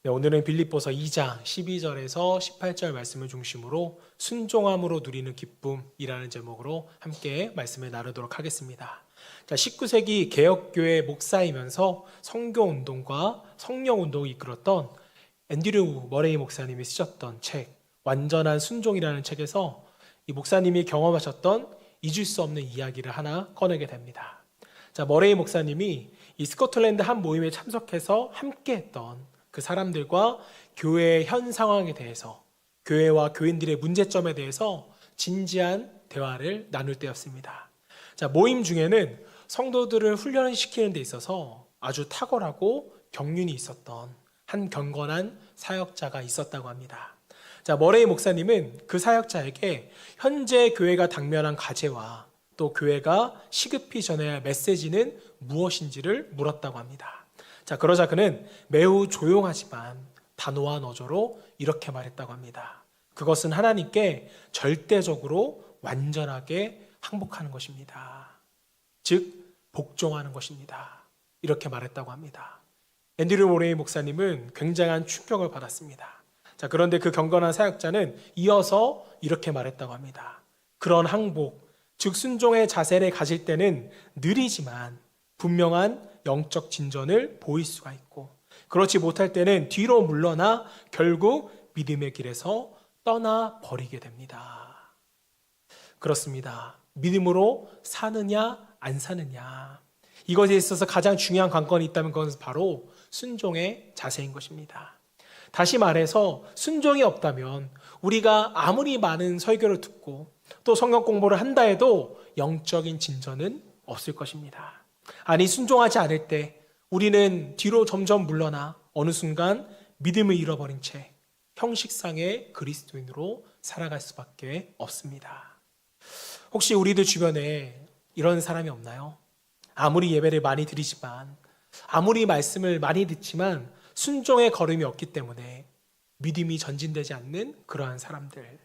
네, 오늘은 빌립보서 2장 12절에서 18절 말씀을 중심으로 순종함으로 누리는 기쁨이라는 제목으로 함께 말씀을 나누도록 하겠습니다. 자, 19세기 개혁교회 목사이면서 선교운동과 성령운동을 이끌었던 앤드류 머레이 목사님이 쓰셨던 책 완전한 순종이라는 책에서 이 목사님이 경험하셨던 잊을 수 없는 이야기를 하나 꺼내게 됩니다. 자, 머레이 목사님이 이 스코틀랜드 한 모임에 참석해서 함께 했던 그 사람들과 교회의 현 상황에 대해서, 교회와 교인들의 문제점에 대해서 진지한 대화를 나눌 때였습니다. 자, 모임 중에는 성도들을 훈련시키는 데 있어서 아주 탁월하고 경륜이 있었던 한 경건한 사역자가 있었다고 합니다. 자, 머레이 목사님은 그 사역자에게 현재 교회가 당면한 과제와 또 교회가 시급히 전해야 할 메시지는 무엇인지를 물었다고 합니다. 자, 그러자 그는 매우 조용하지만 단호한 어조로 이렇게 말했다고 합니다. 그것은 하나님께 절대적으로 완전하게 항복하는 것입니다. 즉, 복종하는 것입니다. 이렇게 말했다고 합니다. 앤드류 모레이 목사님은 굉장한 충격을 받았습니다. 자, 그런데 그 경건한 사역자는 이어서 이렇게 말했다고 합니다. 그런 항복, 즉 순종의 자세를 가질 때는 느리지만 분명한 영적 진전을 보일 수가 있고, 그렇지 못할 때는 뒤로 물러나 결국 믿음의 길에서 떠나버리게 됩니다. 그렇습니다. 믿음으로 사느냐 안 사느냐, 이것에 있어서 가장 중요한 관건이 있다면 그것은 바로 순종의 자세인 것입니다. 다시 말해서 순종이 없다면 우리가 아무리 많은 설교를 듣고 또 성경 공부를 한다 해도 영적인 진전은 없을 것입니다. 아니, 순종하지 않을 때 우리는 뒤로 점점 물러나 어느 순간 믿음을 잃어버린 채 형식상의 그리스도인으로 살아갈 수밖에 없습니다. 혹시 우리들 주변에 이런 사람이 없나요? 아무리 예배를 많이 드리지만, 아무리 말씀을 많이 듣지만 순종의 걸음이 없기 때문에 믿음이 전진되지 않는 그러한 사람들,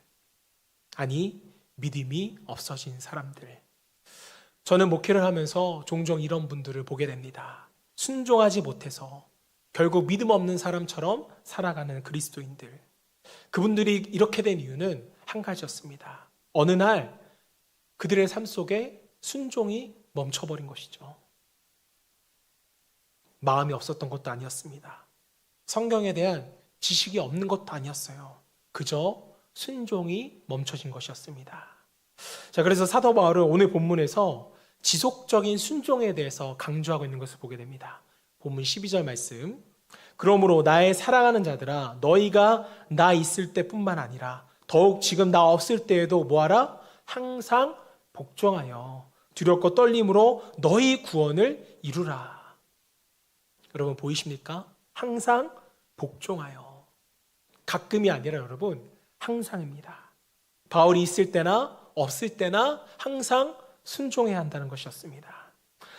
아니 믿음이 없어진 사람들. 저는 목회를 하면서 종종 이런 분들을 보게 됩니다. 순종하지 못해서 결국 믿음 없는 사람처럼 살아가는 그리스도인들. 그분들이 이렇게 된 이유는 한 가지였습니다. 어느 날 그들의 삶 속에 순종이 멈춰버린 것이죠. 마음이 없었던 것도 아니었습니다. 성경에 대한 지식이 없는 것도 아니었어요. 그저 순종이 멈춰진 것이었습니다. 자, 그래서 사도 바울은 오늘 본문에서 지속적인 순종에 대해서 강조하고 있는 것을 보게 됩니다. 본문 12절 말씀. 그러므로 나의 사랑하는 자들아, 너희가 나 있을 때뿐만 아니라 더욱 지금 나 없을 때에도 뭐하라? 항상 복종하여 두렵고 떨림으로 너희 구원을 이루라. 여러분 보이십니까? 항상 복종하여. 가끔이 아니라 여러분, 항상입니다. 바울이 있을 때나 없을 때나 항상 순종해야 한다는 것이었습니다.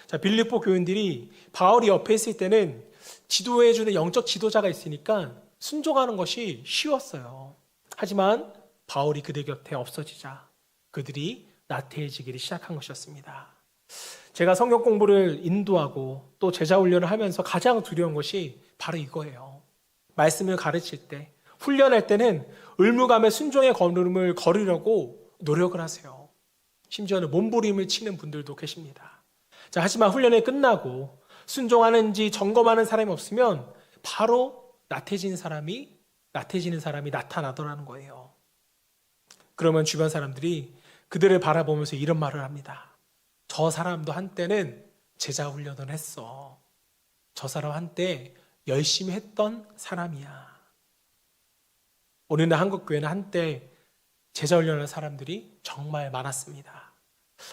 자, 빌립보 교인들이 바울이 옆에 있을 때는 지도해주는 영적 지도자가 있으니까 순종하는 것이 쉬웠어요. 하지만 바울이 그들 곁에 없어지자 그들이 나태해지기를 시작한 것이었습니다. 제가 성경 공부를 인도하고 또 제자 훈련을 하면서 가장 두려운 것이 바로 이거예요. 말씀을 가르칠 때, 훈련할 때는 의무감에 순종의 걸음을 걸으려고 노력을 하세요. 심지어는 몸부림을 치는 분들도 계십니다. 자, 하지만 훈련이 끝나고 순종하는지 점검하는 사람이 없으면 바로 나태해지는 사람이 나타나더라는 거예요. 그러면 주변 사람들이 그들을 바라보면서 이런 말을 합니다. 저 사람도 한때는 제자 훈련을 했어. 저 사람 한때 열심히 했던 사람이야. 어느 날 한국교회는 한때 제자 훈련하는 사람들이 정말 많았습니다.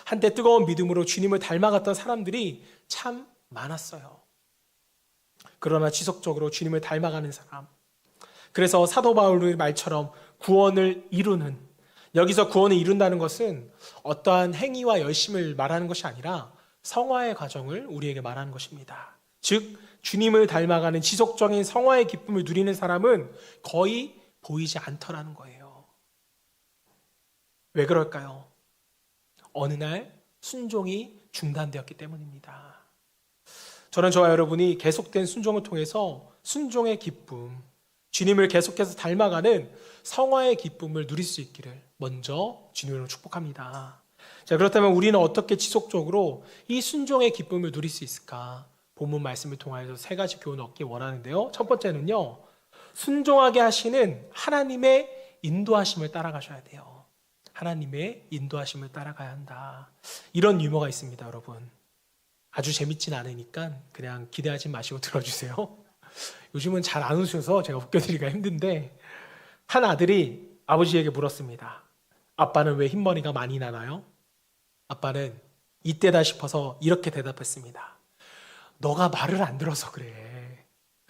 한때 뜨거운 믿음으로 주님을 닮아갔던 사람들이 참 많았어요. 그러나 지속적으로 주님을 닮아가는 사람, 그래서 사도 바울의 말처럼 구원을 이루는, 여기서 구원을 이룬다는 것은 어떠한 행위와 열심을 말하는 것이 아니라 성화의 과정을 우리에게 말하는 것입니다. 즉 주님을 닮아가는 지속적인 성화의 기쁨을 누리는 사람은 거의 보이지 않더라는 거예요. 왜 그럴까요? 어느 날 순종이 중단되었기 때문입니다. 저는 저와 여러분이 계속된 순종을 통해서 순종의 기쁨, 주님을 계속해서 닮아가는 성화의 기쁨을 누릴 수 있기를 먼저 주님으로 축복합니다. 자, 그렇다면 우리는 어떻게 지속적으로 이 순종의 기쁨을 누릴 수 있을까? 본문 말씀을 통하여서 세 가지 교훈을 얻기 원하는데요. 첫 번째는요, 순종하게 하시는 하나님의 인도하심을 따라가셔야 돼요. 하나님의 인도하심을 따라가야 한다. 이런 유머가 있습니다, 여러분. 아주 재밌진 않으니까 그냥 기대하지 마시고 들어주세요. 요즘은 잘 안 웃으셔서 제가 웃겨드리기가 힘든데, 한 아들이 아버지에게 물었습니다. 아빠는 왜 흰머리가 많이 나나요? 아빠는 이때다 싶어서 이렇게 대답했습니다. 너가 말을 안 들어서 그래.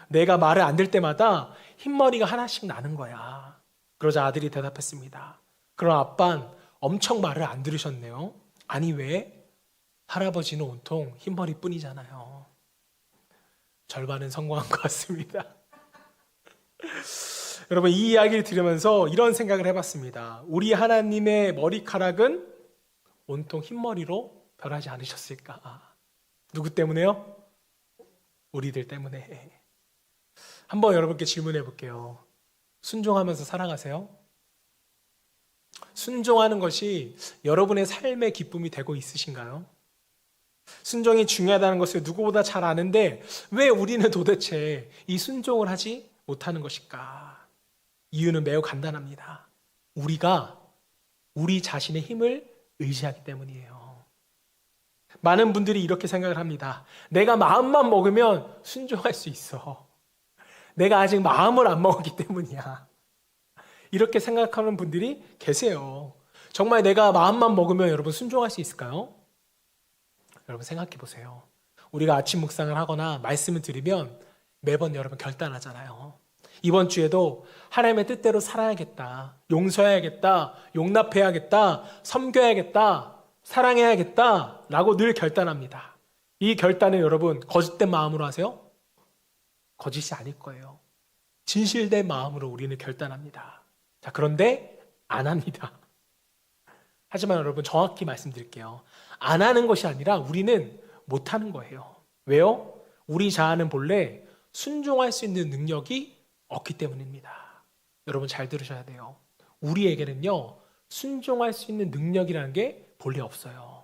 내가 말을 안 들 때마다 흰머리가 하나씩 나는 거야. 그러자 아들이 대답했습니다. 그럼 아빠는 엄청 말을 안 들으셨네요. 아니 왜? 할아버지는 온통 흰머리 뿐이잖아요. 절반은 성공한 것 같습니다. 여러분, 이 이야기를 들으면서 이런 생각을 해봤습니다. 우리 하나님의 머리카락은 온통 흰머리로 변하지 않으셨을까? 누구 때문에요? 우리들 때문에. 한번 여러분께 질문해 볼게요. 순종하면서 살아가세요? 순종하는 것이 여러분의 삶의 기쁨이 되고 있으신가요? 순종이 중요하다는 것을 누구보다 잘 아는데 왜 우리는 도대체 이 순종을 하지 못하는 것일까? 이유는 매우 간단합니다. 우리가 우리 자신의 힘을 의지하기 때문이에요. 많은 분들이 이렇게 생각을 합니다. 내가 마음만 먹으면 순종할 수 있어. 내가 아직 마음을 안 먹었기 때문이야. 이렇게 생각하는 분들이 계세요. 정말 내가 마음만 먹으면 여러분 순종할 수 있을까요? 여러분 생각해 보세요. 우리가 아침 묵상을 하거나 말씀을 들으면 매번 여러분 결단하잖아요. 이번 주에도 하나님의 뜻대로 살아야겠다. 용서해야겠다. 용납해야겠다. 섬겨야겠다. 사랑해야겠다. 라고 늘 결단합니다. 이 결단을 여러분 거짓된 마음으로 하세요? 거짓이 아닐 거예요. 진실된 마음으로 우리는 결단합니다. 자, 그런데 안 합니다. 하지만 여러분 정확히 말씀드릴게요. 안 하는 것이 아니라 우리는 못 하는 거예요. 왜요? 우리 자아는 본래 순종할 수 있는 능력이 없기 때문입니다. 여러분 잘 들으셔야 돼요. 우리에게는요, 순종할 수 있는 능력이라는 게 본래 없어요.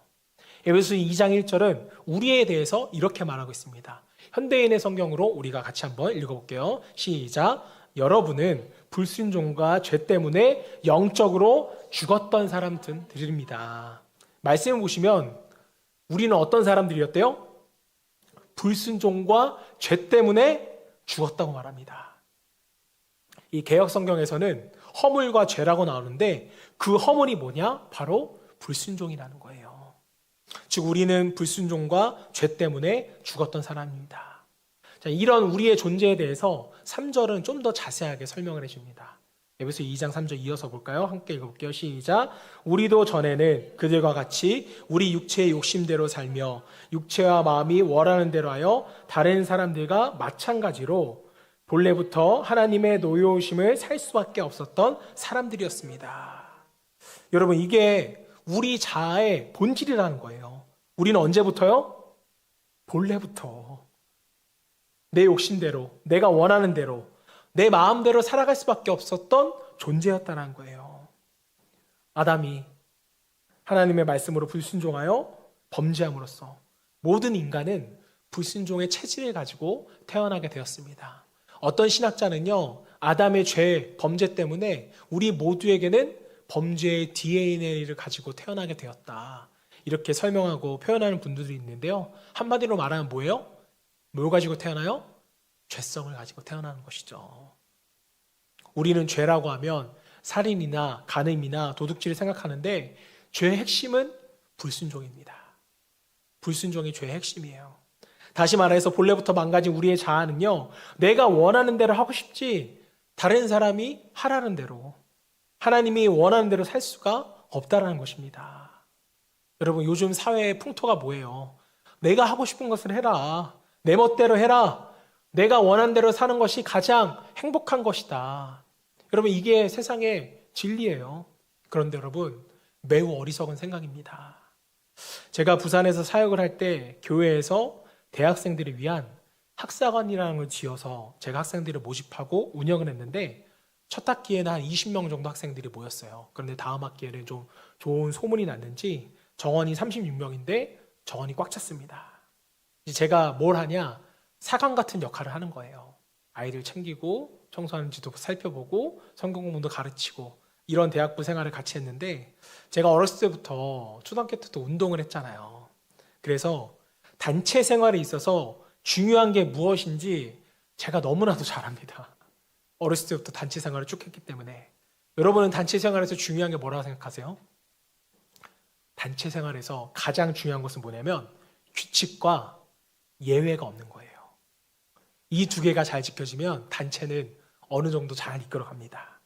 에베소 2장 1절은 우리에 대해서 이렇게 말하고 있습니다. 현대인의 성경으로 우리가 같이 한번 읽어볼게요. 시작. 여러분은 불순종과 죄 때문에 영적으로 죽었던 사람들입니다. 말씀을 보시면 우리는 어떤 사람들이었대요? 불순종과 죄 때문에 죽었다고 말합니다. 이 개역 성경에서는 허물과 죄라고 나오는데 그 허물이 뭐냐? 바로 불순종이라는 거예요. 즉 우리는 불순종과 죄 때문에 죽었던 사람입니다. 자, 이런 우리의 존재에 대해서 3절은 좀 더 자세하게 설명을 해줍니다. 에베소 2장 3절 이어서 볼까요? 함께 읽어볼게요. 시작. 우리도 전에는 그들과 같이 우리 육체의 욕심대로 살며 육체와 마음이 원하는 대로 하여 다른 사람들과 마찬가지로 본래부터 하나님의 노여우심을 살 수밖에 없었던 사람들이었습니다. 여러분 이게 우리 자아의 본질이라는 거예요. 우리는 언제부터요? 본래부터 내 욕심대로, 내가 원하는 대로, 내 마음대로 살아갈 수밖에 없었던 존재였다는 거예요. 아담이 하나님의 말씀으로 불순종하여 범죄함으로써 모든 인간은 불순종의 체질을 가지고 태어나게 되었습니다. 어떤 신학자는요, 아담의 죄, 범죄 때문에 우리 모두에게는 범죄의 DNA를 가지고 태어나게 되었다. 이렇게 설명하고 표현하는 분들도 있는데요. 한마디로 말하면 뭐예요? 뭘 가지고 태어나요? 죄성을 가지고 태어나는 것이죠. 우리는 죄라고 하면 살인이나 간음이나 도둑질을 생각하는데 죄의 핵심은 불순종입니다. 불순종이 죄의 핵심이에요. 다시 말해서 본래부터 망가진 우리의 자아는요, 내가 원하는 대로 하고 싶지 다른 사람이 하라는 대로, 하나님이 원하는 대로 살 수가 없다라는 것입니다. 여러분 요즘 사회의 풍토가 뭐예요? 내가 하고 싶은 것을 해라. 내 멋대로 해라. 내가 원하는 대로 사는 것이 가장 행복한 것이다. 여러분 이게 세상의 진리예요. 그런데 여러분 매우 어리석은 생각입니다. 제가 부산에서 사역을 할 때 교회에서 대학생들을 위한 학사관이라는 걸 지어서 제가 학생들을 모집하고 운영을 했는데 첫 학기에는 한 20명 정도 학생들이 모였어요. 그런데 다음 학기에는 좀 좋은 소문이 났는지 정원이 36명인데 정원이 꽉 찼습니다. 이제 제가 뭘 하냐? 사관 같은 역할을 하는 거예요. 아이들 챙기고 청소하는지도 살펴보고 성경 공부도 가르치고 이런 대학부 생활을 같이 했는데 제가 어렸을 때부터 초등학교 때부터 운동을 했잖아요. 그래서 단체 생활에 있어서 중요한 게 무엇인지 제가 너무나도 잘 압니다. 어렸을 때부터 단체 생활을 쭉 했기 때문에. 여러분은 단체 생활에서 중요한 게 뭐라고 생각하세요? 단체 생활에서 가장 중요한 것은 뭐냐면 규칙과 예외가 없는 거예요. 이 두 개가 잘 지켜지면 단체는 어느 정도 잘 이끌어갑니다.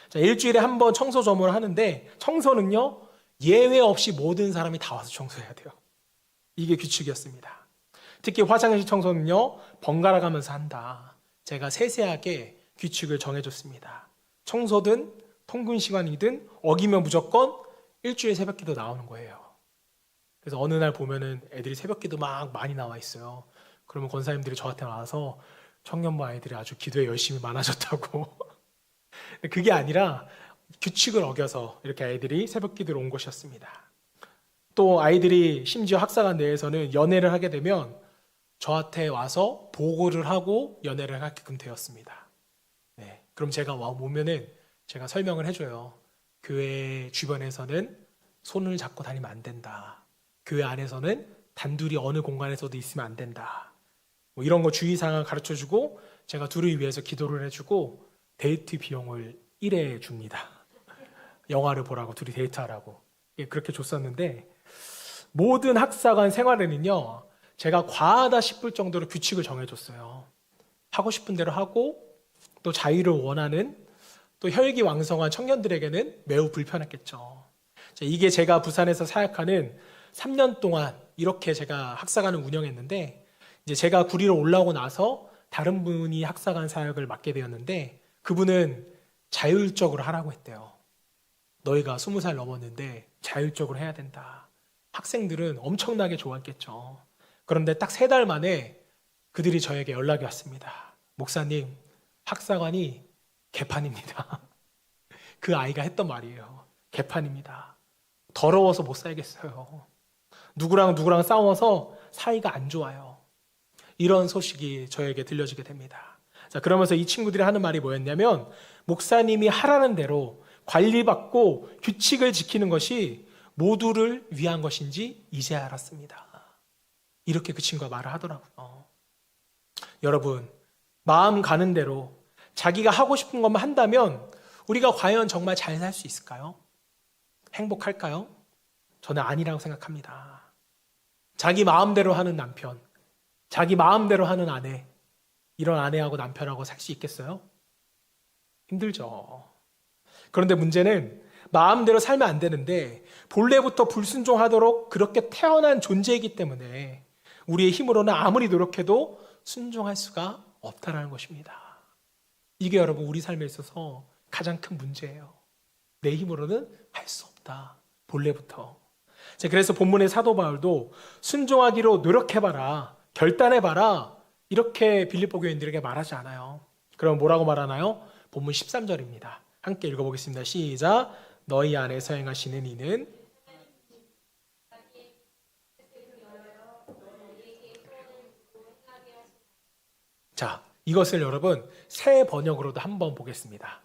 자, 일주일에 한 번 청소 점호를 하는데 청소는요, 예외 없이 모든 사람이 다 와서 청소해야 돼요. 이게 규칙이었습니다. 특히 화장실 청소는요, 번갈아 가면서 한다. 제가 세세하게 규칙을 정해줬습니다. 청소든 통근 시간이든 어기면 무조건 일주일에 새벽기도 나오는 거예요. 그래서 어느 날 보면은 애들이 새벽기도 막 많이 나와 있어요. 그러면 권사님들이 저한테 와서 청년부 아이들이 아주 기도에 열심히 많아졌다고. 그게 아니라 규칙을 어겨서 이렇게 아이들이 새벽기도로 온 것이었습니다. 또 아이들이 심지어 학사관 내에서는 연애를 하게 되면 저한테 와서 보고를 하고 연애를 하게끔 되었습니다. 네, 그럼 제가 오면은 제가 설명을 해줘요. 교회 주변에서는 손을 잡고 다니면 안 된다. 교회 안에서는 단둘이 어느 공간에서도 있으면 안 된다. 뭐 이런 거 주의사항을 가르쳐주고 제가 둘을 위해서 기도를 해주고 데이트 비용을 1회 줍니다. 영화를 보라고 둘이 데이트하라고. 예, 그렇게 줬었는데 모든 학사관 생활에는요, 제가 과하다 싶을 정도로 규칙을 정해줬어요. 하고 싶은 대로 하고 또 자유를 원하는 또 혈기왕성한 청년들에게는 매우 불편했겠죠. 이게 제가 부산에서 사역하는 3년 동안 이렇게 제가 학사관을 운영했는데 이제 제가 구리로 올라오고 나서 다른 분이 학사관 사역을 맡게 되었는데 그분은 자율적으로 하라고 했대요. 너희가 20살 넘었는데 자율적으로 해야 된다. 학생들은 엄청나게 좋았겠죠. 그런데 딱 3달 만에 그들이 저에게 연락이 왔습니다. 목사님, 학사관이 개판입니다. 그 아이가 했던 말이에요. 개판입니다. 더러워서 못 살겠어요. 누구랑 싸워서 사이가 안 좋아요. 이런 소식이 저에게 들려지게 됩니다. 자, 그러면서 이 친구들이 하는 말이 뭐였냐면 목사님이 하라는 대로 관리받고 규칙을 지키는 것이 모두를 위한 것인지 이제 알았습니다. 이렇게 그 친구가 말을 하더라고요. 여러분, 마음 가는 대로 자기가 하고 싶은 것만 한다면 우리가 과연 정말 잘 살 수 있을까요? 행복할까요? 저는 아니라고 생각합니다. 자기 마음대로 하는 남편, 자기 마음대로 하는 아내, 이런 아내하고 남편하고 살 수 있겠어요? 힘들죠. 그런데 문제는 마음대로 살면 안 되는데 본래부터 불순종하도록 그렇게 태어난 존재이기 때문에 우리의 힘으로는 아무리 노력해도 순종할 수가 없다는 것입니다. 이게 여러분 우리 삶에 있어서 가장 큰 문제예요. 내 힘으로는 할 수 없다. 본래부터. 그래서 본문의 사도 바울도 순종하기로 노력해봐라. 결단해봐라. 이렇게 빌립보 교인들에게 말하지 않아요. 그럼 뭐라고 말하나요? 본문 13절입니다. 함께 읽어보겠습니다. 시작. 너희 안에서 행하시는 이는 자, 이것을 여러분 새 번역으로도 한번 보겠습니다.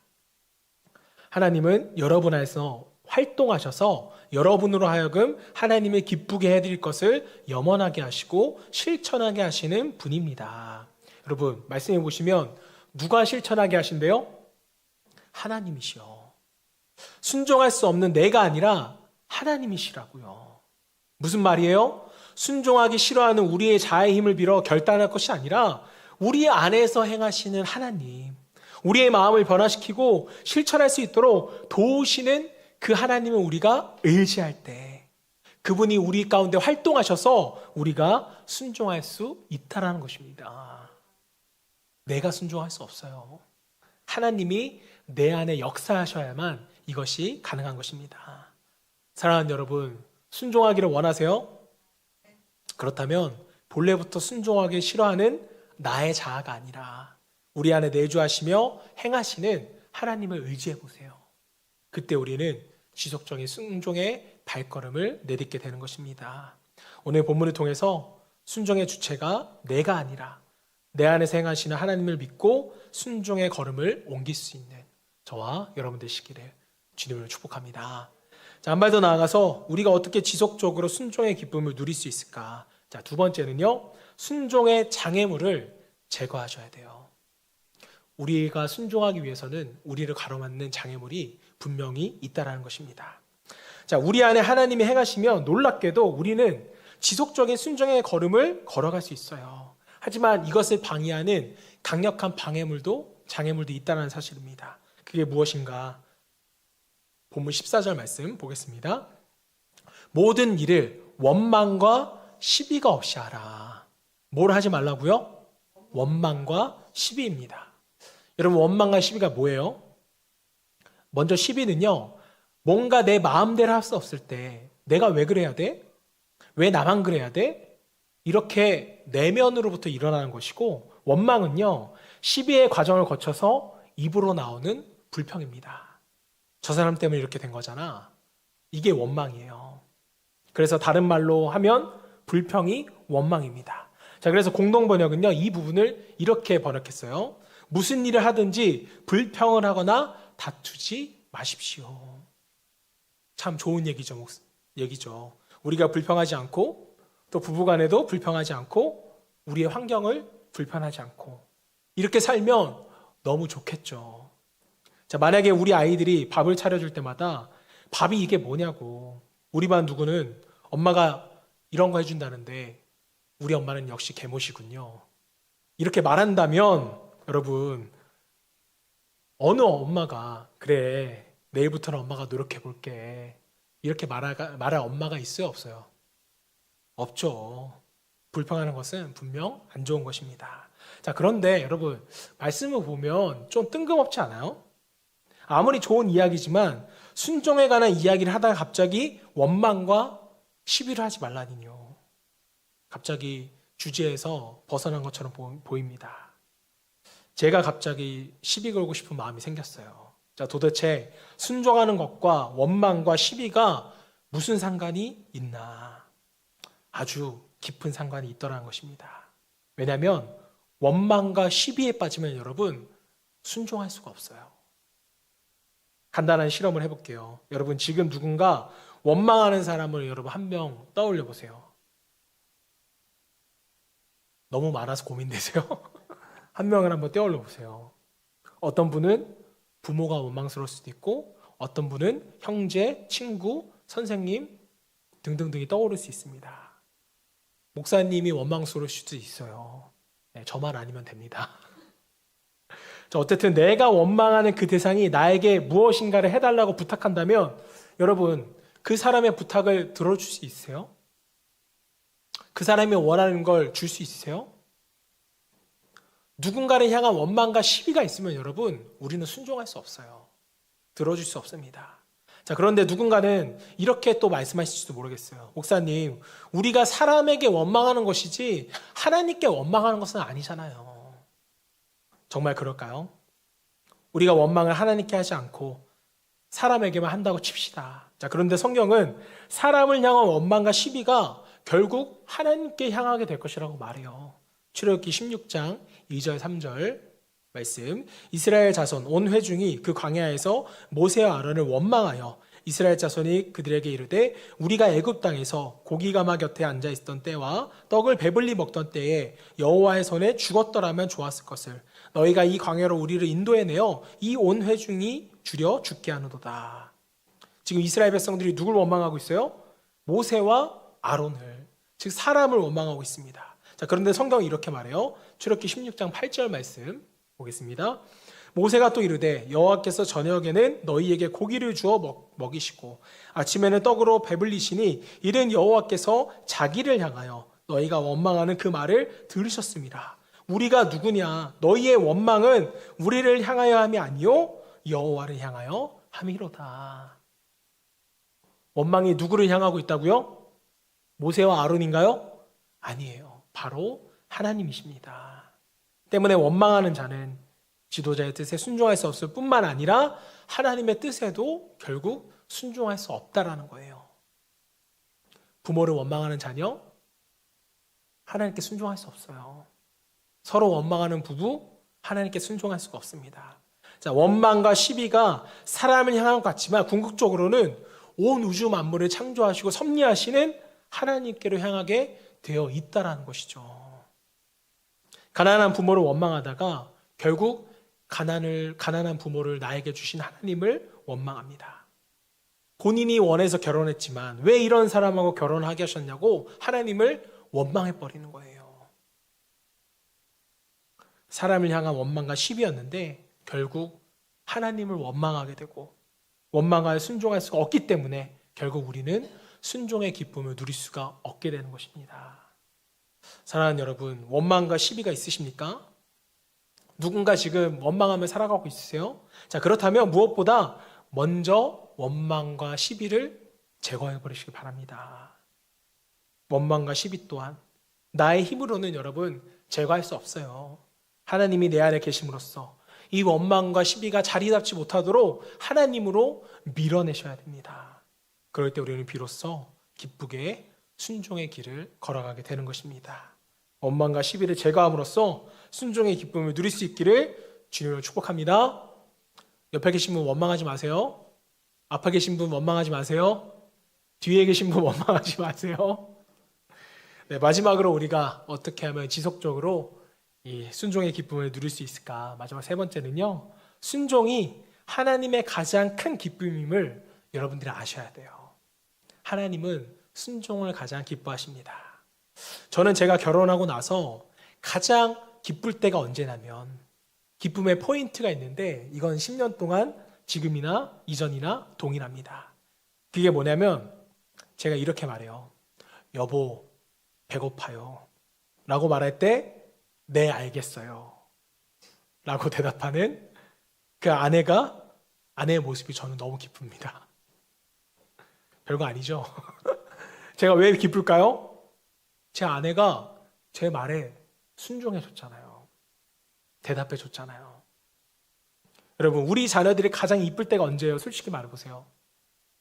하나님은 여러분 안에서 활동하셔서 여러분으로 하여금 하나님을 기쁘게 해드릴 것을 염원하게 하시고 실천하게 하시는 분입니다. 여러분 말씀해 보시면 누가 실천하게 하신대요? 하나님이시요. 순종할 수 없는 내가 아니라 하나님이시라고요. 무슨 말이에요? 순종하기 싫어하는 우리의 자의 힘을 빌어 결단할 것이 아니라 우리 안에서 행하시는 하나님, 우리의 마음을 변화시키고 실천할 수 있도록 도우시는 그 하나님을 우리가 의지할 때 그분이 우리 가운데 활동하셔서 우리가 순종할 수 있다라는 것입니다. 내가 순종할 수 없어요. 하나님이 내 안에 역사하셔야만 이것이 가능한 것입니다. 사랑하는 여러분, 순종하기를 원하세요? 그렇다면 본래부터 순종하기 싫어하는 나의 자아가 아니라 우리 안에 내주하시며 행하시는 하나님을 의지해 보세요. 그때 우리는 지속적인 순종의 발걸음을 내딛게 되는 것입니다. 오늘 본문을 통해서 순종의 주체가 내가 아니라 내 안에서 행하시는 하나님을 믿고 순종의 걸음을 옮길 수 있는 저와 여러분 되시기를 주님을 축복합니다. 자, 한 발 더 나아가서 우리가 어떻게 지속적으로 순종의 기쁨을 누릴 수 있을까? 자, 두 번째는요, 순종의 장애물을 제거하셔야 돼요. 우리가 순종하기 위해서는 우리를 가로막는 장애물이 분명히 있다라는 것입니다. 자, 우리 안에 하나님이 행하시면 놀랍게도 우리는 지속적인 순종의 걸음을 걸어갈 수 있어요. 하지만 이것을 방해하는 강력한 장애물도 있다는 사실입니다. 그게 무엇인가? 본문 14절 말씀 보겠습니다. 모든 일을 원망과 시비가 없이 하라. 뭘 하지 말라고요? 원망과 시비입니다. 여러분, 원망과 시비가 뭐예요? 먼저 시비는요, 뭔가 내 마음대로 할 수 없을 때 내가 왜 그래야 돼? 왜 나만 그래야 돼? 이렇게 내면으로부터 일어나는 것이고, 원망은요, 시비의 과정을 거쳐서 입으로 나오는 불평입니다. 저 사람 때문에 이렇게 된 거잖아. 이게 원망이에요. 그래서 다른 말로 하면 불평이 원망입니다. 자, 그래서 공동번역은요, 이 부분을 이렇게 번역했어요. 무슨 일을 하든지 불평을 하거나 다투지 마십시오. 참 좋은 얘기죠. 우리가 불평하지 않고, 또 부부간에도 불평하지 않고, 우리의 환경을 불편하지 않고, 이렇게 살면 너무 좋겠죠. 자, 만약에 우리 아이들이 밥을 차려줄 때마다 밥이 이게 뭐냐고, 우리 반 누구는 엄마가 이런 거 해준다는데 우리 엄마는 역시 개못이군요, 이렇게 말한다면, 여러분, 어느 엄마가 그래, 내일부터는 엄마가 노력해 볼게, 이렇게 말할 엄마가 있어요, 없어요? 없죠. 불평하는 것은 분명 안 좋은 것입니다. 자, 그런데 여러분, 말씀을 보면 좀 뜬금없지 않아요? 아무리 좋은 이야기지만 순종에 관한 이야기를 하다가 갑자기 원망과 시비를 하지 말라니요. 갑자기 주제에서 벗어난 것처럼 보입니다. 제가 갑자기 시비 걸고 싶은 마음이 생겼어요. 자, 도대체 순종하는 것과 원망과 시비가 무슨 상관이 있나? 아주 깊은 상관이 있더라는 것입니다. 왜냐하면 원망과 시비에 빠지면 여러분, 순종할 수가 없어요. 간단한 실험을 해볼게요. 여러분, 지금 누군가 원망하는 사람을 여러분 한 명 떠올려 보세요. 너무 많아서 고민되세요? 한 명을 한번 떠올려 보세요. 어떤 분은 부모가 원망스러울 수도 있고, 어떤 분은 형제, 친구, 선생님 등등등이 떠오를 수 있습니다. 목사님이 원망스러울 수도 있어요. 네, 저만 아니면 됩니다. 어쨌든 내가 원망하는 그 대상이 나에게 무엇인가를 해달라고 부탁한다면, 여러분, 그 사람의 부탁을 들어줄 수 있으세요? 그 사람이 원하는 걸 줄 수 있으세요? 누군가를 향한 원망과 시비가 있으면 여러분, 우리는 순종할 수 없어요. 들어줄 수 없습니다. 자, 그런데 누군가는 이렇게 또 말씀하실지도 모르겠어요. 목사님, 우리가 사람에게 원망하는 것이지 하나님께 원망하는 것은 아니잖아요. 정말 그럴까요? 우리가 원망을 하나님께 하지 않고 사람에게만 한다고 칩시다. 자, 그런데 성경은 사람을 향한 원망과 시비가 결국 하나님께 향하게 될 것이라고 말해요. 출애굽기 16장 2절 3절 말씀. 이스라엘 자손 온 회중이 그 광야에서 모세와 아론을 원망하여 이스라엘 자손이 그들에게 이르되, 우리가 애굽 땅에서 고기가마 곁에 앉아 있던 때와 떡을 배불리 먹던 때에 여호와의 손에 죽었더라면 좋았을 것을 너희가 이 광야로 우리를 인도해내어 이 온 회중이 줄여 죽게 하노도다. 지금 이스라엘 백성들이 누굴 원망하고 있어요? 모세와 아론을, 즉 사람을 원망하고 있습니다. 자, 그런데 성경이 이렇게 말해요. 출애굽기 16장 8절 말씀 보겠습니다. 모세가 또 이르되, 여호와께서 저녁에는 너희에게 고기를 주어 먹이시고 아침에는 떡으로 배불리시니 이는 여호와께서 자기를 향하여 너희가 원망하는 그 말을 들으셨습니다. 우리가 누구냐? 너희의 원망은 우리를 향하여 함이 아니요 여호와를 향하여 함이로다. 원망이 누구를 향하고 있다고요? 모세와 아론인가요? 아니에요. 바로 하나님이십니다. 때문에 원망하는 자는 지도자의 뜻에 순종할 수 없을 뿐만 아니라 하나님의 뜻에도 결국 순종할 수 없다라는 거예요. 부모를 원망하는 자녀, 하나님께 순종할 수 없어요. 서로 원망하는 부부, 하나님께 순종할 수가 없습니다. 자, 원망과 시비가 사람을 향한 것 같지만 궁극적으로는 온 우주 만물을 창조하시고 섭리하시는 하나님께로 향하게 되어 있다라는 것이죠. 가난한 부모를 원망하다가 결국 가난한 부모를 나에게 주신 하나님을 원망합니다. 본인이 원해서 결혼했지만 왜 이런 사람하고 결혼하게 하셨냐고 하나님을 원망해버리는 거예요. 사람을 향한 원망과 시비였는데 결국 하나님을 원망하게 되고 원망하여 순종할 수가 없기 때문에 결국 우리는 순종의 기쁨을 누릴 수가 없게 되는 것입니다. 사랑하는 여러분, 원망과 시비가 있으십니까? 누군가 지금 원망하며 살아가고 있으세요? 자, 그렇다면 무엇보다 먼저 원망과 시비를 제거해 버리시기 바랍니다. 원망과 시비 또한 나의 힘으로는 여러분 제거할 수 없어요. 하나님이 내 안에 계심으로써 이 원망과 시비가 자리 잡지 못하도록 하나님으로 밀어내셔야 됩니다. 그럴 때 우리는 비로소 기쁘게 순종의 길을 걸어가게 되는 것입니다. 원망과 시비를 제거함으로써 순종의 기쁨을 누릴 수 있기를 주님으로 축복합니다. 옆에 계신 분 원망하지 마세요. 앞에 계신 분 원망하지 마세요. 뒤에 계신 분 원망하지 마세요. 네, 마지막으로 우리가 어떻게 하면 지속적으로 이 순종의 기쁨을 누릴 수 있을까? 마지막 세 번째는요. 순종이 하나님의 가장 큰 기쁨임을 여러분들이 아셔야 돼요. 하나님은 순종을 가장 기뻐하십니다. 저는 제가 결혼하고 나서 가장 기쁠 때가 언제냐면 기쁨의 포인트가 있는데 이건 10년 동안 지금이나 이전이나 동일합니다. 그게 뭐냐면 제가 이렇게 말해요. 여보, 배고파요. 라고 말할 때 네, 알겠어요. 라고 대답하는 그 아내의 모습이 저는 너무 기쁩니다. 별거 아니죠? 제가 왜 기쁠까요? 제 아내가 제 말에 순종해 줬잖아요. 대답해 줬잖아요. 여러분, 우리 자녀들이 가장 이쁠 때가 언제예요? 솔직히 말해보세요.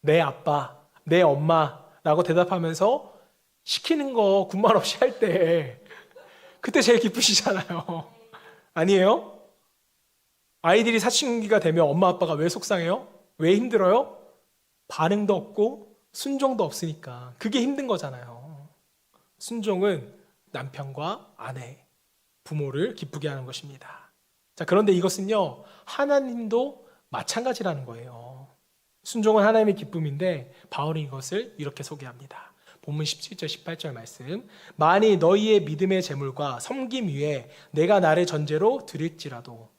내 아빠, 내 엄마라고 대답하면서 시키는 거 군말 없이 할 때 그때 제일 기쁘시잖아요. 아니에요? 아이들이 사춘기가 되면 엄마 아빠가 왜 속상해요? 왜 힘들어요? 반응도 없고 순종도 없으니까 그게 힘든 거잖아요. 순종은 남편과 아내, 부모를 기쁘게 하는 것입니다. 자, 그런데 이것은요, 하나님도 마찬가지라는 거예요. 순종은 하나님의 기쁨인데 바울이 이것을 이렇게 소개합니다. 본문 17절 18절 말씀. 만일 너희의 믿음의 재물과 섬김 위에 내가 나를 전제로 드릴지라도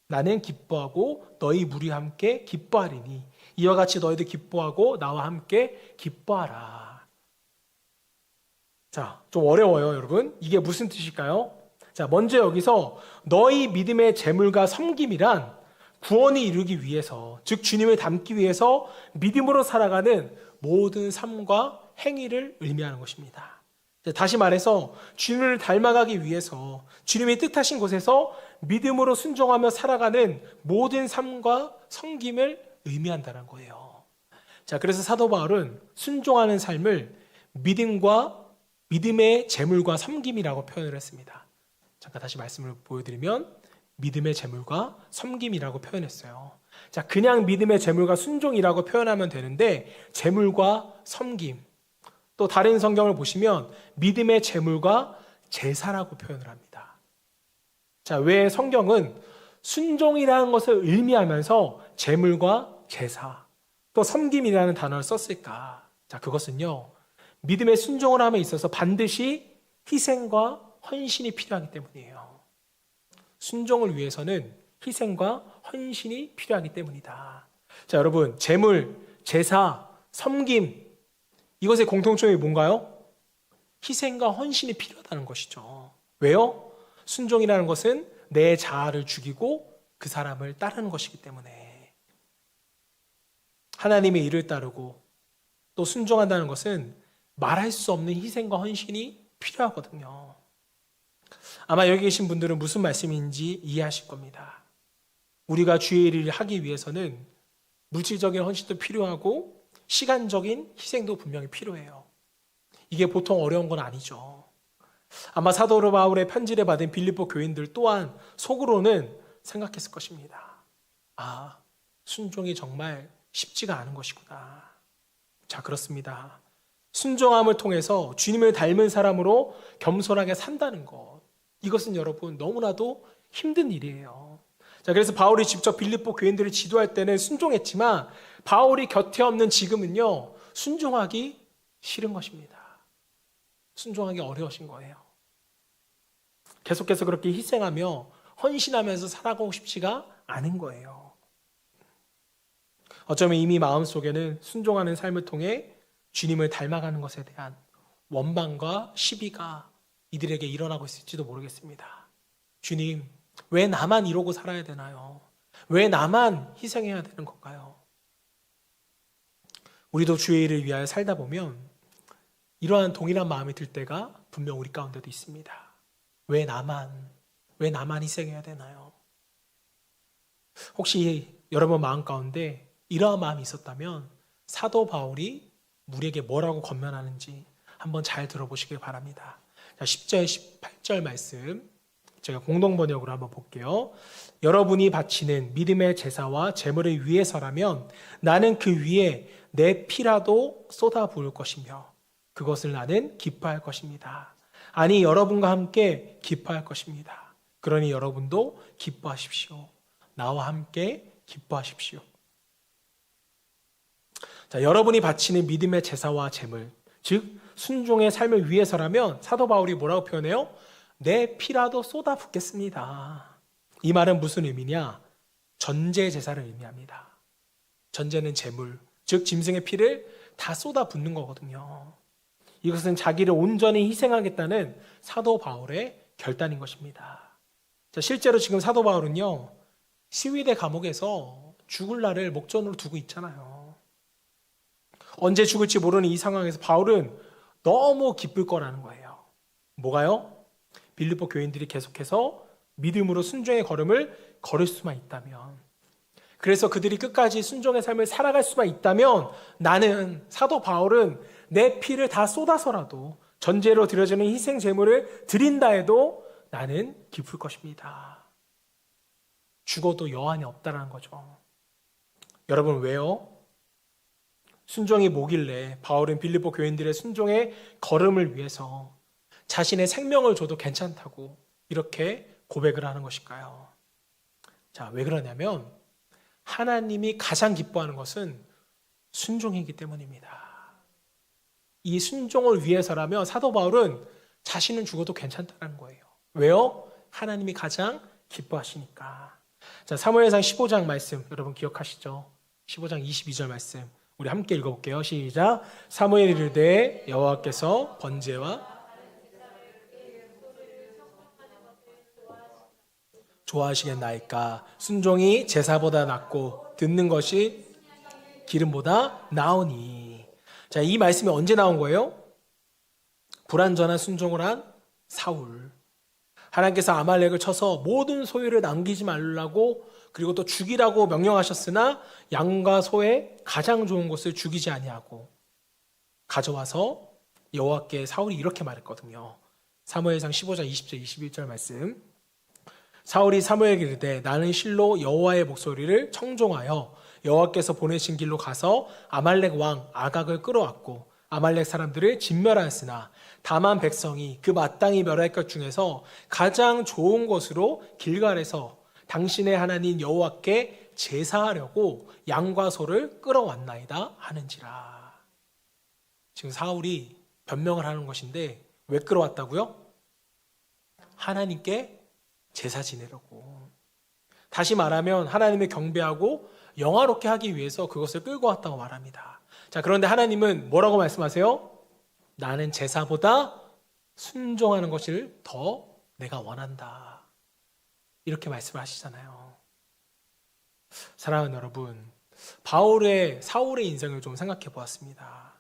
나는 기뻐하고 너희 무리 함께 기뻐하리니 이와 같이 너희도 기뻐하고 나와 함께 기뻐하라. 자, 좀 어려워요, 여러분. 이게 무슨 뜻일까요? 자, 먼저 여기서 너희 믿음의 재물과 섬김이란 구원을 이루기 위해서, 즉 주님을 닮기 위해서 믿음으로 살아가는 모든 삶과 행위를 의미하는 것입니다. 다시 말해서 주님을 닮아가기 위해서 주님이 뜻하신 곳에서 믿음으로 순종하며 살아가는 모든 삶과 섬김을 의미한다는 거예요. 자, 그래서 사도 바울은 순종하는 삶을 믿음의 재물과 섬김이라고 표현을 했습니다. 잠깐 다시 말씀을 보여드리면 믿음의 재물과 섬김이라고 표현했어요. 자, 그냥 믿음의 재물과 순종이라고 표현하면 되는데 재물과 섬김, 또 다른 성경을 보시면 믿음의 재물과 제사라고 표현을 합니다. 자, 왜 성경은 순종이라는 것을 의미하면서 재물과 제사, 또 섬김이라는 단어를 썼을까? 자, 그것은요, 믿음의 순종을 함에 있어서 반드시 희생과 헌신이 필요하기 때문이에요. 순종을 위해서는 희생과 헌신이 필요하기 때문이다. 자, 여러분, 재물, 제사, 섬김, 이것의 공통점이 뭔가요? 희생과 헌신이 필요하다는 것이죠. 왜요? 순종이라는 것은 내 자아를 죽이고 그 사람을 따르는 것이기 때문에. 하나님의 일을 따르고 또 순종한다는 것은 말할 수 없는 희생과 헌신이 필요하거든요. 아마 여기 계신 분들은 무슨 말씀인지 이해하실 겁니다. 우리가 주의 일을 하기 위해서는 물질적인 헌신도 필요하고 시간적인 희생도 분명히 필요해요. 이게 보통 어려운 건 아니죠. 아마 사도 바울의 편지를 받은 빌립보 교인들 또한 속으로는 생각했을 것입니다. 아, 순종이 정말 쉽지가 않은 것이구나. 자, 그렇습니다. 순종함을 통해서 주님을 닮은 사람으로 겸손하게 산다는 것. 이것은 여러분 너무나도 힘든 일이에요. 자, 그래서 바울이 직접 빌립보 교인들을 지도할 때는 순종했지만 바울이 곁에 없는 지금은요, 순종하기 싫은 것입니다. 순종하기 어려우신 거예요. 계속해서 그렇게 희생하며 헌신하면서 살아가고 싶지가 않은 거예요. 어쩌면 이미 마음속에는 순종하는 삶을 통해 주님을 닮아가는 것에 대한 원망과 시비가 이들에게 일어나고 있을지도 모르겠습니다. 주님, 왜 나만 이러고 살아야 되나요? 왜 나만 희생해야 되는 건가요? 우리도 주의 일을 위하여 살다 보면 이러한 동일한 마음이 들 때가 분명 우리 가운데도 있습니다. 왜 나만 희생해야 되나요? 혹시 여러분 마음 가운데 이러한 마음이 있었다면 사도 바울이 우리에게 뭐라고 권면하는지 한번 잘 들어보시길 바랍니다. 자, 10절, 18절 말씀 제가 공동번역으로 한번 볼게요. 여러분이 바치는 믿음의 제사와 제물을 위해서라면 나는 그 위에 내 피라도 쏟아 부을 것이며 그것을 나는 기뻐할 것입니다. 아니, 여러분과 함께 기뻐할 것입니다. 그러니 여러분도 기뻐하십시오. 나와 함께 기뻐하십시오. 자, 여러분이 바치는 믿음의 제사와 제물, 즉 순종의 삶을 위해서라면 사도 바울이 뭐라고 표현해요? 내 피라도 쏟아 붓겠습니다. 이 말은 무슨 의미냐? 전제 제사를 의미합니다. 전제는 제물, 즉 짐승의 피를 다 쏟아 붓는 거거든요. 이것은 자기를 온전히 희생하겠다는 사도 바울의 결단인 것입니다. 자, 실제로 지금 사도 바울은요, 시위대 감옥에서 죽을 날을 목전으로 두고 있잖아요. 언제 죽을지 모르는 이 상황에서 바울은 너무 기쁠 거라는 거예요. 뭐가요? 빌립보 교인들이 계속해서 믿음으로 순종의 걸음을 걸을 수만 있다면, 그래서 그들이 끝까지 순종의 삶을 살아갈 수만 있다면 나는, 사도 바울은 내 피를 다 쏟아서라도 전제로 드려지는 희생 제물을 드린다 해도 나는 기쁠 것입니다. 죽어도 여한이 없다는 거죠. 여러분, 왜요? 순종이 뭐길래 바울은 빌립보 교인들의 순종의 걸음을 위해서 자신의 생명을 줘도 괜찮다고 이렇게 고백을 하는 것일까요? 자, 왜 그러냐면 하나님이 가장 기뻐하는 것은 순종이기 때문입니다. 이 순종을 위해서라면 사도 바울은 자신은 죽어도 괜찮다는 거예요. 왜요? 하나님이 가장 기뻐하시니까. 자, 사무엘상 15장 말씀 여러분 기억하시죠? 15장 22절 말씀 우리 함께 읽어볼게요. 시작. 사무엘이 이르되 여호와께서 번제와 좋아하시겠나이까? 순종이 제사보다 낫고 듣는 것이 기름보다 나으니. 자, 이 말씀이 언제 나온 거예요? 불완전한 순종을 한 사울. 하나님께서 아말렉을 쳐서 모든 소유를 남기지 말라고, 그리고 또 죽이라고 명령하셨으나 양과 소의 가장 좋은 것을 죽이지 아니하고 가져와서 여호와께 사울이 이렇게 말했거든요. 사무엘상 15장 20절 21절 말씀. 사울이 사무엘에게 이르되 나는 실로 여호와의 목소리를 청종하여 여호와께서 보내신 길로 가서 아말렉 왕 아각을 끌어왔고 아말렉 사람들을 진멸하였으나 다만 백성이 그 마땅히 멸할 것 중에서 가장 좋은 것으로 길갈에서 당신의 하나님 여호와께 제사하려고 양과 소를 끌어왔나이다 하는지라. 지금 사울이 변명을 하는 것인데 왜 끌어왔다고요? 하나님께 제사 지내려고. 다시 말하면 하나님을 경배하고 영화롭게 하기 위해서 그것을 끌고 왔다고 말합니다. 자, 그런데 하나님은 뭐라고 말씀하세요? 나는 제사보다 순종하는 것을 더 내가 원한다. 이렇게 말씀하시잖아요. 사랑하는 여러분, 사울의 인생을 좀 생각해 보았습니다.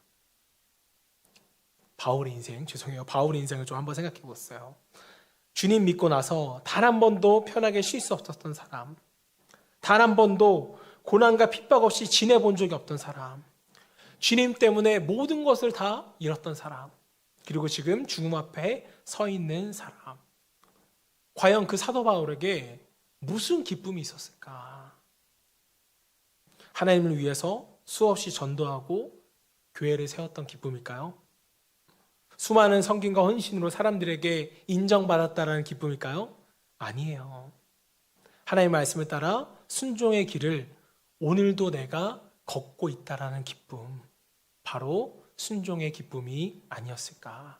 바울의 인생을 좀 한번 생각해 보았어요. 주님 믿고 나서 단 한 번도 편하게 쉴 수 없었던 사람, 단 한 번도 고난과 핍박 없이 지내본 적이 없던 사람, 주님 때문에 모든 것을 다 잃었던 사람, 그리고 지금 죽음 앞에 서 있는 사람. 과연 그 사도 바울에게 무슨 기쁨이 있었을까? 하나님을 위해서 수없이 전도하고 교회를 세웠던 기쁨일까요? 수많은 섬김과 헌신으로 사람들에게 인정받았다라는 기쁨일까요? 아니에요. 하나님의 말씀을 따라 순종의 길을 오늘도 내가 걷고 있다라는 기쁨, 바로 순종의 기쁨이 아니었을까?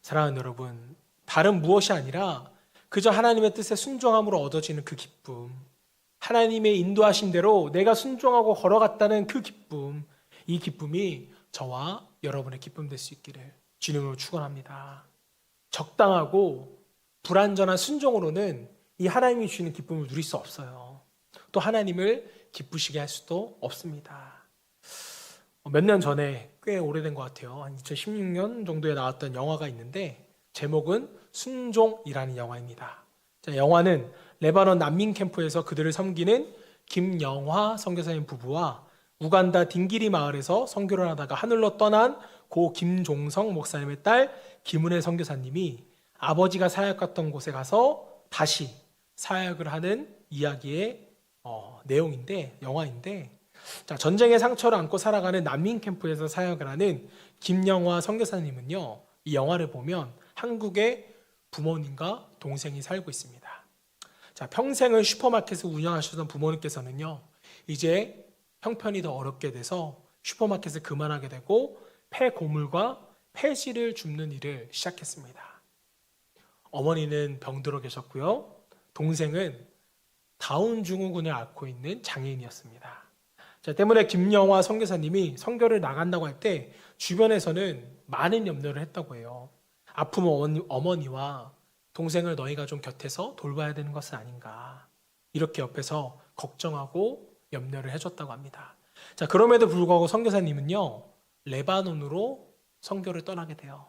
사랑하는 여러분, 다른 무엇이 아니라 그저 하나님의 뜻에 순종함으로 얻어지는 그 기쁨, 하나님의 인도하신 대로 내가 순종하고 걸어갔다는 그 기쁨, 이 기쁨이 저와 여러분의 기쁨 될 수 있기를 주님으로 축원합니다. 적당하고 불완전한 순종으로는 이 하나님이 주시는 기쁨을 누릴 수 없어요. 또 하나님을 기쁘시게 할 수도 없습니다. 몇 년 전에 꽤 오래된 것 같아요. 한 2016년 정도에 나왔던 영화가 있는데 제목은 순종이라는 영화입니다. 영화는 레바논 난민 캠프에서 그들을 섬기는 김영화 선교사님 부부와 우간다 딩기리 마을에서 선교를 하다가 하늘로 떠난 고 김종성 목사님의 딸 김은혜 선교사님이 아버지가 사역 갔던 곳에 가서 다시 사역을 하는 이야기의 내용인데, 영화인데, 전쟁의 상처를 안고 살아가는 난민 캠프에서 사역을 하는 김영화 선교사님은요, 이 영화를 보면 한국에 부모님과 동생이 살고 있습니다. 평생을 슈퍼마켓을 운영하셨던 부모님께서는요, 이제 형편이 더 어렵게 돼서 슈퍼마켓을 그만하게 되고 폐고물과 폐지를 줍는 일을 시작했습니다. 어머니는 병들어 계셨고요. 동생은 다운 증후군을 앓고 있는 장애인이었습니다. 때문에 김영화 선교사님이 선교를 나간다고 할 때 주변에서는 많은 염려를 했다고 해요. 아픈 어머니와 동생을 너희가 좀 곁에서 돌봐야 되는 것은 아닌가. 이렇게 옆에서 걱정하고 염려를 해줬다고 합니다. 그럼에도 불구하고 선교사님은요, 레바논으로 선교를 떠나게 돼요.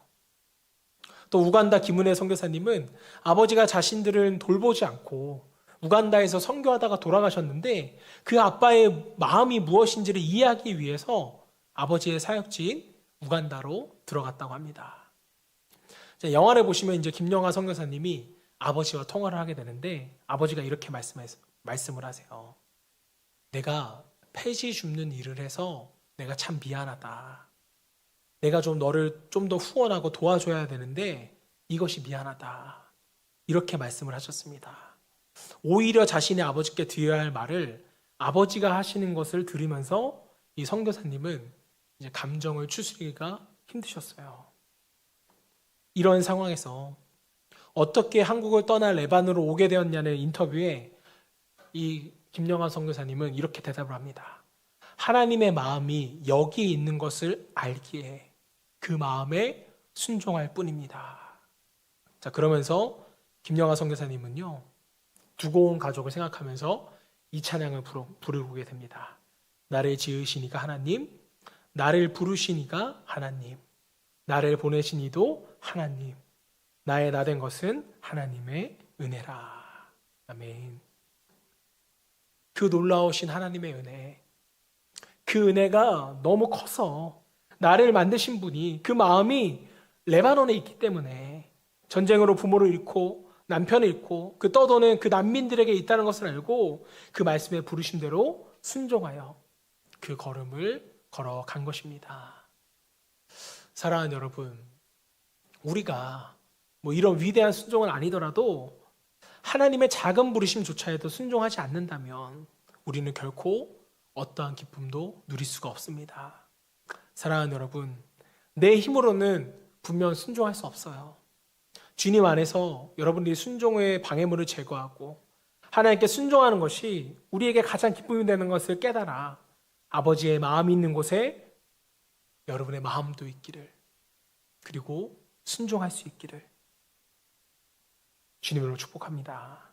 또 우간다 김은혜 선교사님은 아버지가 자신들을 돌보지 않고 우간다에서 선교하다가 돌아가셨는데 그 아빠의 마음이 무엇인지를 이해하기 위해서 아버지의 사역지인 우간다로 들어갔다고 합니다. 영화를 보시면 이제 김영하 선교사님이 아버지와 통화를 하게 되는데 아버지가 이렇게 말씀을 하세요. 내가 폐지 줍는 일을 해서 내가 참 미안하다. 내가 좀 너를 좀 더 후원하고 도와줘야 되는데 이것이 미안하다. 이렇게 말씀을 하셨습니다. 오히려 자신의 아버지께 드려야 할 말을 아버지가 하시는 것을 들으면서 이 선교사님은 이제 감정을 추스리기가 힘드셨어요. 이런 상황에서 어떻게 한국을 떠나 레바논으로 오게 되었냐는 인터뷰에 이 김영하 선교사님은 이렇게 대답을 합니다. 하나님의 마음이 여기 있는 것을 알기에 그 마음에 순종할 뿐입니다. 그러면서 김영하 선교사님은요, 두고 온 가족을 생각하면서 이 찬양을 부르게 됩니다. 나를 지으시니가 하나님, 나를 부르시니가 하나님, 나를 보내신 이도 하나님, 나의 나 된 것은 하나님의 은혜라. 아멘. 그 놀라우신 하나님의 은혜, 그 은혜가 너무 커서 나를 만드신 분이 그 마음이 레바논에 있기 때문에 전쟁으로 부모를 잃고 남편을 잃고 그 떠도는 그 난민들에게 있다는 것을 알고 그 말씀에 부르신 대로 순종하여 그 걸음을 걸어간 것입니다. 사랑하는 여러분, 우리가 이런 위대한 순종은 아니더라도 하나님의 작은 부르심조차에도 순종하지 않는다면 우리는 결코 어떠한 기쁨도 누릴 수가 없습니다. 사랑하는 여러분, 내 힘으로는 분명 순종할 수 없어요. 주님 안에서 여러분들이 순종의 방해물을 제거하고 하나님께 순종하는 것이 우리에게 가장 기쁨이 되는 것을 깨달아 아버지의 마음이 있는 곳에 여러분의 마음도 있기를, 그리고 순종할 수 있기를 주님으로 축복합니다.